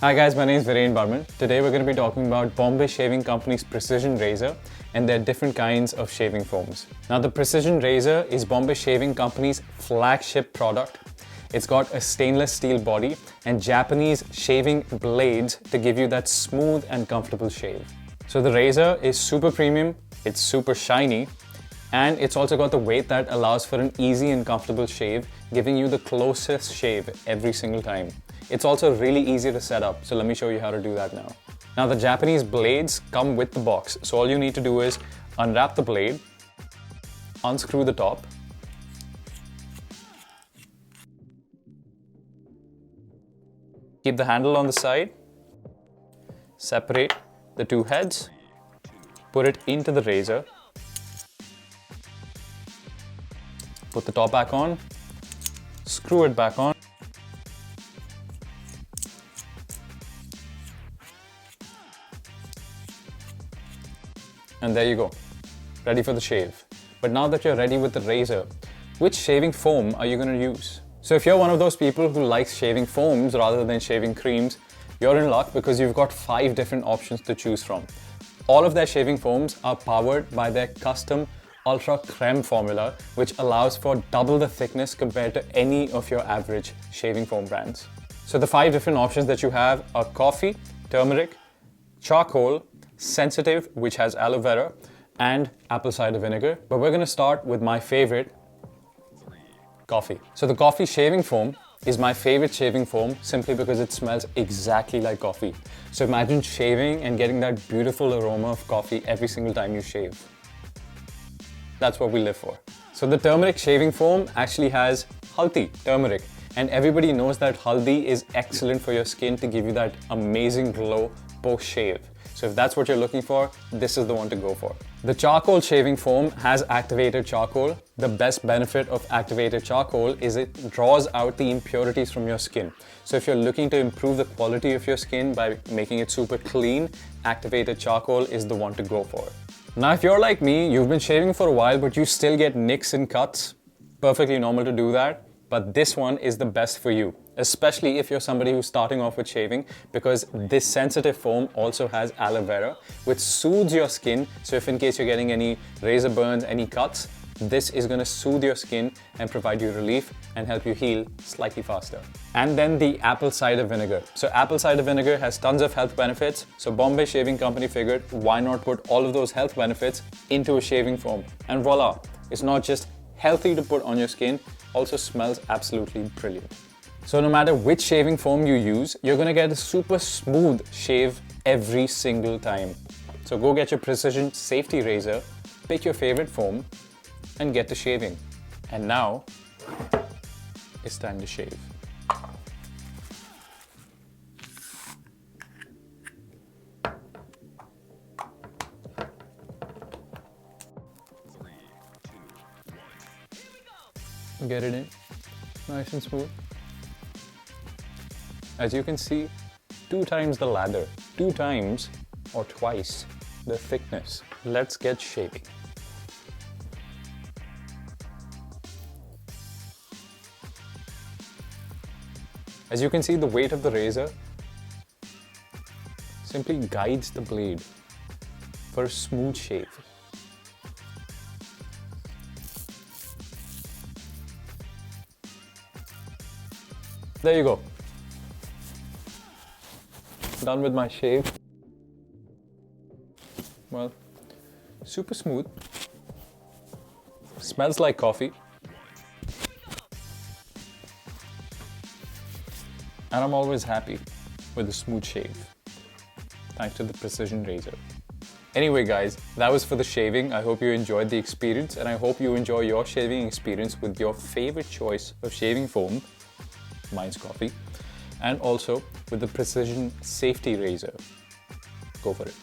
Hi guys, my name is Viren Barman. Today we're going to be talking about Bombay Shaving Company's Precision Razor and their different kinds of shaving foams. Now the Precision Razor is Bombay Shaving Company's flagship product. It's got a stainless steel body and Japanese shaving blades to give you that smooth and comfortable shave. So the razor is super premium, it's super shiny, and it's also got the weight that allows for an easy and comfortable shave, giving you the closest shave every single time. It's also really easy to set up, so let me show you how to do that now. Now the Japanese blades come with the box, so all you need to do is unwrap the blade, unscrew the top, keep the handle on the side, separate the two heads, put it into the razor, put the top back on, screw it back on, and there you go, ready for the shave. But now that you're ready with the razor, which shaving foam are you going to use? So if you're one of those people who likes shaving foams rather than shaving creams, you're in luck because you've got 5 different options to choose from. All of their shaving foams are powered by their custom Ultra Creme formula, which allows for double the thickness compared to any of your average shaving foam brands. So the 5 different options that you have are coffee, turmeric, charcoal, sensitive, which has aloe vera, and apple cider vinegar. But we're going to start with my favorite, coffee. So the coffee shaving foam is my favorite shaving foam simply because it smells exactly like coffee. So imagine shaving and getting that beautiful aroma of coffee every single time you shave. That's what we live for. So the turmeric shaving foam actually has haldi, turmeric, and everybody knows that haldi is excellent for your skin to give you that amazing glow post-shave. So if that's what you're looking for, this is the one to go for. The charcoal shaving foam has activated charcoal. The best benefit of activated charcoal is it draws out the impurities from your skin. So if you're looking to improve the quality of your skin by making it super clean, activated charcoal is the one to go for. Now if you're like me, you've been shaving for a while but you still get nicks and cuts, perfectly normal to do that. But this one is the best for you, especially if you're somebody who's starting off with shaving, because this sensitive foam also has aloe vera, which soothes your skin. So if in case you're getting any razor burns, any cuts, this is going to soothe your skin and provide you relief and help you heal slightly faster. And then the apple cider vinegar. So apple cider vinegar has tons of health benefits. So Bombay Shaving Company figured, why not put all of those health benefits into a shaving foam? And voila, it's not just healthy to put on your skin, also smells absolutely brilliant. So no matter which shaving foam you use, you're gonna get a super smooth shave every single time. So go get your Precision Safety Razor, pick your favorite foam, and get to shaving. And now, it's time to shave. Get it in, nice and smooth. As you can see, 2 times the lather, 2 times or twice the thickness. Let's get shaving. As you can see, the weight of the razor simply guides the blade for a smooth shave. There you go. Done with my shave. Well, super smooth. Smells like coffee. And I'm always happy with a smooth shave, thanks to the Precision Razor. Anyway guys, that was for the shaving. I hope you enjoyed the experience and I hope you enjoy your shaving experience with your favorite choice of shaving foam. Mine's coffee, and also with the Precision Safety Razor. Go for it.